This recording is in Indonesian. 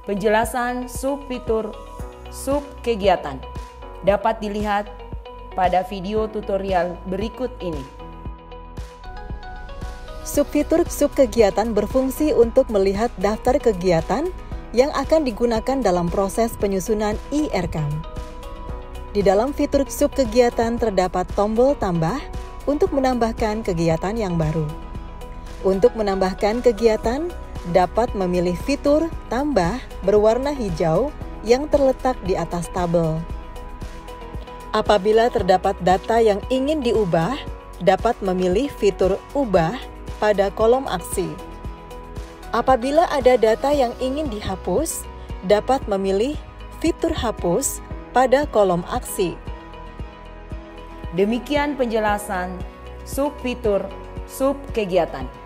Penjelasan subfitur subkegiatan dapat dilihat pada video tutorial berikut ini. Subfitur subkegiatan berfungsi untuk melihat daftar kegiatan yang akan digunakan dalam proses penyusunan e-rekam. Di dalam fitur subkegiatan terdapat tombol tambah untuk menambahkan kegiatan yang baru. Untuk menambahkan kegiatan, dapat memilih fitur tambah berwarna hijau yang terletak di atas tabel. Apabila terdapat data yang ingin diubah, dapat memilih fitur ubah pada kolom aksi. Apabila ada data yang ingin dihapus, dapat memilih fitur hapus pada kolom aksi. Demikian penjelasan subfitur subkegiatan.